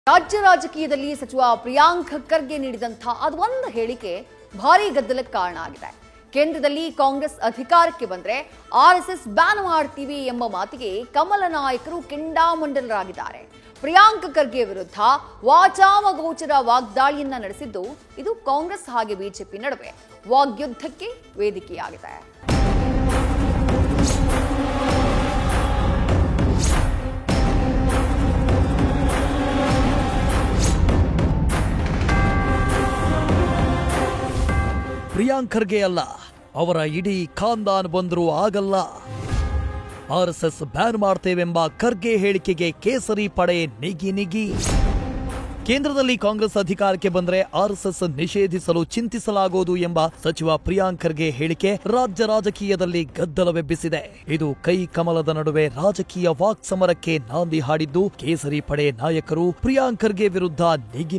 ರಾಜ್ಯ ರಾಜಕೀಯದಲ್ಲಿ ಸಚಿವ ಪ್ರಿಯಾಂಕ್ ಖರ್ಗೆ ನೀಡಿದಂತಹ ಅದೊಂದು ಹೇಳಿಕೆ ಭಾರೀ ಗದ್ದಲಕ್ಕೆ ಕಾರಣ ಆಗಿದೆ. ಕೇಂದ್ರದಲ್ಲಿ ಕಾಂಗ್ರೆಸ್ ಅಧಿಕಾರಕ್ಕೆ ಬಂದ್ರೆ ಆರ್ಎಸ್ಎಸ್ ಬ್ಯಾನ್ ಮಾಡ್ತೀವಿ ಎಂಬ ಮಾತಿಗೆ ಕಮಲ ನಾಯಕರು ಕೆಂಡಾಮಂಡಲರಾಗಿದ್ದಾರೆ. ಪ್ರಿಯಾಂಕ್ ಖರ್ಗೆ ವಿರುದ್ಧ ವಾಚಾಮಗೋಚರ ವಾಗ್ದಾಳಿಯನ್ನ ನಡೆಸಿದ್ದು ಇದು ಕಾಂಗ್ರೆಸ್ ಹಾಗೆ ಬಿಜೆಪಿ ನಡುವೆ ವಾಗ್ಯುದ್ಧಕ್ಕೆ ವೇದಿಕೆಯಾಗಿದೆ. ಪ್ರಿಯಾಂಕ್ ಖರ್ಗೆ ಅಲ್ಲ, ಅವರ ಇಡೀ ಖಾನ್ದಾನ್ ಬಂದರೂ ಆಗಲ್ಲ. ಆರ್ಎಸ್ಎಸ್ ಬ್ಯಾನ್ ಮಾಡ್ತೇವೆಂಬ ಖರ್ಗೆ ಹೇಳಿಕೆಗೆ ಕೇಸರಿ ಪಡೆ ನಿಗಿ. ಕೇಂದ್ರದಲ್ಲಿ ಕಾಂಗ್ರೆಸ್ ಅಧಿಕಾರಕ್ಕೆ ಬಂದ್ರೆ ಆರ್ಎಸ್ಎಸ್ ನಿಷೇಧಿಸಲು ಚಿಂತಿಸಲಾಗುವುದು ಎಂಬ ಸಚಿವ ಪ್ರಿಯಾಂಕ್ ಖರ್ಗೆ ಹೇಳಿಕೆ ರಾಜ್ಯ ರಾಜಕೀಯದಲ್ಲಿ ಗದ್ದಲವೆಬ್ಬಿಸಿದೆ. ಇದು ಕೈ ಕಮಲದ ನಡುವೆ ರಾಜಕೀಯ ವಾಕ್ಸಮರಕ್ಕೆ ನಾಂದಿ ಹಾಡಿದ್ದು ಕೇಸರಿ ಪಡೆ ನಾಯಕರು ಪ್ರಿಯಾಂಕ್ ಖರ್ಗೆ ವಿರುದ್ಧ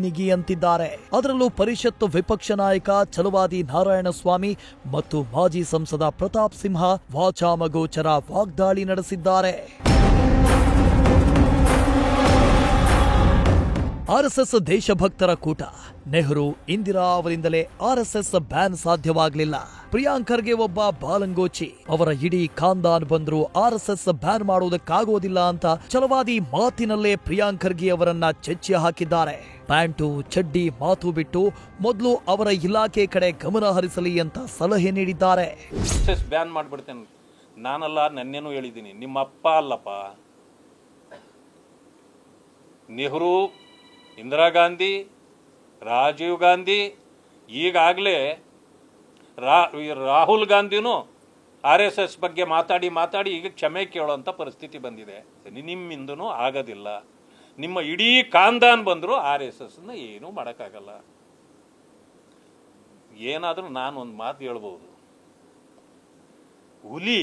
ನಿಗಿ ಅಂತಿದ್ದಾರೆ. ಅದರಲ್ಲೂ ಪರಿಷತ್ ವಿಪಕ್ಷ ನಾಯಕ ಛಲವಾದಿ ನಾರಾಯಣಸ್ವಾಮಿ ಮತ್ತು ಮಾಜಿ ಸಂಸದ ಪ್ರತಾಪ್ ಸಿಂಹ ವಾಚಾಮಗೋಚರ ವಾಗ್ದಾಳಿ ನಡೆಸಿದ್ದಾರೆ. ಆರ್ಎಸ್ಎಸ್ ದೇಶಭಕ್ತರ ಕೂಟ. ನೆಹರು, ಇಂದಿರಾ ಅವರಿಂದಲೇ ಆರ್ಎಸ್ಎಸ್ ಬ್ಯಾನ್ ಸಾಧ್ಯವಾಗಲಿಲ್ಲ. ಪ್ರಿಯಾಂಕ್ ಖರ್ಗೆ ಒಬ್ಬ ಬಾಲಂಗೋಚಿ. ಅವರ ಇಡೀ ಖಾನ್ದಾನ್ ಬಂದ್ರು ಆರ್ಎಸ್ಎಸ್ ಬ್ಯಾನ್ ಮಾಡುವುದಕ್ಕಾಗೋದಿಲ್ಲ ಅಂತ ಛಲವಾದಿ ಮಾತಿನಲ್ಲೇ ಪ್ರಿಯಾಂಕ್ ಖರ್ಗೆ ಅವರನ್ನ ಚೆಚ್ಚಿ ಹಾಕಿದ್ದಾರೆ. ಪ್ಯಾಂಟು ಚಡ್ಡಿ ಮಾತು ಬಿಟ್ಟು ಮೊದಲು ಅವರ ಇಲಾಖೆ ಕಡೆ ಗಮನ ಹರಿಸಲಿ ಅಂತ ಸಲಹೆ ನೀಡಿದ್ದಾರೆ. ಬ್ಯಾನ್ ಮಾಡ್ಬಿಡ್ತೇನೆ ನಾನಲ್ಲ, ನನ್ನೇನು ಹೇಳಿದ್ದೀನಿ, ನಿಮ್ಮ ಅಪ್ಪ ಅಲ್ಲಪ್ಪ. ನೆಹರು, ಇಂದಿರಾ ಗಾಂಧಿ, ರಾಜೀವ್ ಗಾಂಧಿ, ಈಗಾಗಲೇ ರಾಹುಲ್ ಗಾಂಧಿನೂ RSS ಬಗ್ಗೆ ಮಾತಾಡಿ ಈಗ ಕ್ಷಮೆ ಕೇಳೋಂಥ ಪರಿಸ್ಥಿತಿ ಬಂದಿದೆ. ನಿಮ್ಮಿಂದನೂ ಆಗೋದಿಲ್ಲ. ನಿಮ್ಮ ಇಡೀ ಖಾನ್ದಾನ್ ಬಂದರೂ RSSನ ಏನೂ ಮಾಡೋಕ್ಕಾಗಲ್ಲ. ಏನಾದರೂ ನಾನು ಒಂದು ಮಾತು ಹೇಳ್ಬೋದು, ಹುಲಿ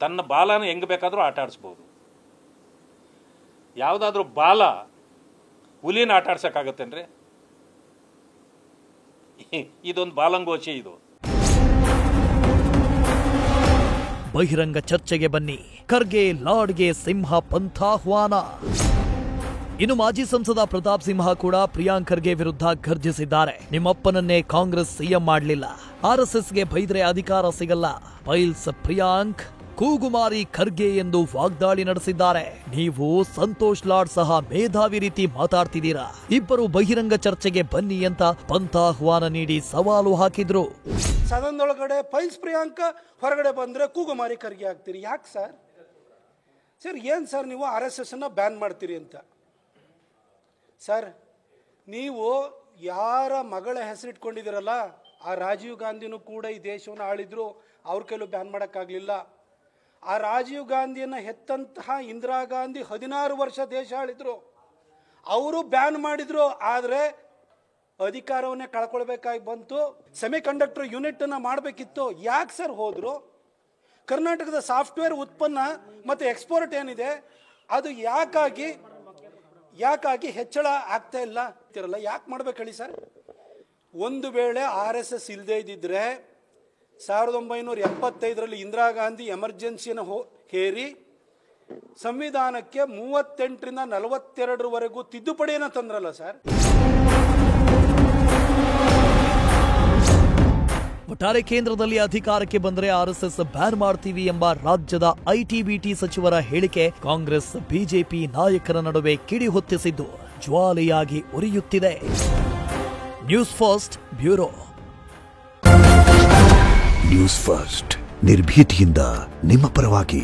ತನ್ನ ಬಾಲನ ಹೆಂಗೆ ಬೇಕಾದರೂ ಆಟ ಆಡಿಸ್ಬೋದು. ಯಾವುದಾದ್ರೂ ಬಾಲ ಹುಲಿನ ಆಟ ಆಡ್ಸಕ್ಕಾಗತ್ತೇನ್ರಿ? ಇದೊಂದು ಬಾಲಂಗೋಚಿ. ಇದು ಬಹಿರಂಗ ಚರ್ಚೆಗೆ ಬನ್ನಿ, ಖರ್ಗೆ ಲಾಡ್ಗೆ ಸಿಂಹ ಪಂಥಾಹ್ವಾನ. ಇನ್ನು ಮಾಜಿ ಸಂಸದ ಪ್ರತಾಪ್ ಸಿಂಹ ಕೂಡ ಪ್ರಿಯಾಂಕ್ ಖರ್ಗೆ ವಿರುದ್ಧ ಗರ್ಜಿಸಿದ್ದಾರೆ. ನಿಮ್ಮಪ್ಪನನ್ನೇ ಕಾಂಗ್ರೆಸ್ ಸಿಎಂ ಮಾಡಲಿಲ್ಲ, ಆರ್ಎಸ್ಎಸ್ಗೆ ಬೈದ್ರೆ ಅಧಿಕಾರ ಸಿಗಲ್ಲ. ಪೈಲ್ಸ್ ಪ್ರಿಯಾಂಕ್, ಕೂಗುಮಾರಿ ಖರ್ಗೆ ಎಂದು ವಾಗ್ದಾಳಿ ನಡೆಸಿದ್ದಾರೆ. ನೀವು ಸಂತೋಷ್ ಲಾಡ್ ಸಹ ಮೇಧಾವಿ ರೀತಿ ಮಾತಾಡ್ತಿದ್ದೀರಾ, ಇಬ್ಬರು ಬಹಿರಂಗ ಚರ್ಚೆಗೆ ಬನ್ನಿ ಅಂತ ಪಂಥಾಹ್ವಾನ ನೀಡಿ ಸವಾಲು ಹಾಕಿದ್ರು. ಸದನದೊಳಗಡೆ ಪೈಲ್ಸ್ ಪ್ರಿಯಾಂಕ, ಹೊರಗಡೆ ಬಂದ್ರೆ ಕೂಗುಮಾರಿ ಖರ್ಗೆ ಆಗ್ತೀರಿ. ಯಾಕೆ ಸರ್ ಏನ್ ಸರ್ ನೀವು RSS ಬ್ಯಾನ್ ಮಾಡ್ತೀರಿ ಅಂತ? ಸರ್ ನೀವು ಯಾರ ಮಗಳ ಹೆಸರಿಟ್ಕೊಂಡಿದ್ದೀರಲ್ಲ, ಆ ರಾಜೀವ್ ಗಾಂಧಿನೂ ಕೂಡ ಈ ದೇಶವನ್ನು ಆಳಿದ್ರು, ಅವ್ರ ಕೈಲೂ ಬ್ಯಾನ್ ಮಾಡೋಕ್ಕಾಗಲಿಲ್ಲ. ಆ ರಾಜೀವ್ ಗಾಂಧಿಯನ್ನು ಹೆತ್ತಂತಹ ಇಂದಿರಾ ಗಾಂಧಿ 16 ವರ್ಷ ದೇಶ ಆಳಿದ್ರು, ಅವರು ಬ್ಯಾನ್ ಮಾಡಿದ್ರು. ಆದರೆ ಅಧಿಕಾರವನ್ನೇ ಕಳ್ಕೊಳ್ಬೇಕಾಗಿ ಬಂತು. ಸೆಮಿ ಕಂಡಕ್ಟರ್ ಯೂನಿಟನ್ನು ಮಾಡಬೇಕಿತ್ತು. ಯಾಕೆ ಸರ್ ಹೋದ್ರು? ಕರ್ನಾಟಕದ ಸಾಫ್ಟ್ವೇರ್ ಉತ್ಪನ್ನ ಮತ್ತು ಎಕ್ಸ್ಪೋರ್ಟ್ ಏನಿದೆ ಅದು ಯಾಕಾಗಿ ಹೆಚ್ಚಳ ಆಗ್ತಾ ಇಲ್ಲ ಅಂತಿರಲ್ಲ, ಯಾಕೆ ಮಾಡ್ಬೇಕು ಹೇಳಿ ಸರ್? ಒಂದು ವೇಳೆ RSS ಇಲ್ಲದೇ ಇದ್ದಿದ್ರೆ 1975ರಲ್ಲಿ ಇಂದಿರಾ ಗಾಂಧಿ ಎಮರ್ಜೆನ್ಸಿಯನ್ನು ಹೇರಿ ಸಂವಿಧಾನಕ್ಕೆ 38ರಿಂದ 42ರವರೆಗೂ ತಿದ್ದುಪಡಿಯನ್ನು ತಂದ್ರಲ್ಲ ಸರ್. ಒಟ್ಟಾರೆ ಕೇಂದ್ರದಲ್ಲಿ ಅಧಿಕಾರಕ್ಕೆ ಬಂದ್ರೆ ಆರ್ಎಸ್ಎಸ್ ಬ್ಯಾನ್ ಮಾಡ್ತೀವಿ ಎಂಬ ರಾಜ್ಯದ IT-BT ಸಚಿವರ ಹೇಳಿಕೆ ಕಾಂಗ್ರೆಸ್ ಬಿಜೆಪಿ ನಾಯಕರ ನಡುವೆ ಕಿಡಿ ಹೊತ್ತಿಸಿದ್ದು ಜ್ವಾಲೆಯಾಗಿ ಉರಿಯುತ್ತಿದೆ. News first bureau. News first, ನಿರ್ಭೀತಿಯಿಂದ ನಿಮ್ಮ ಪರವಾಗಿ.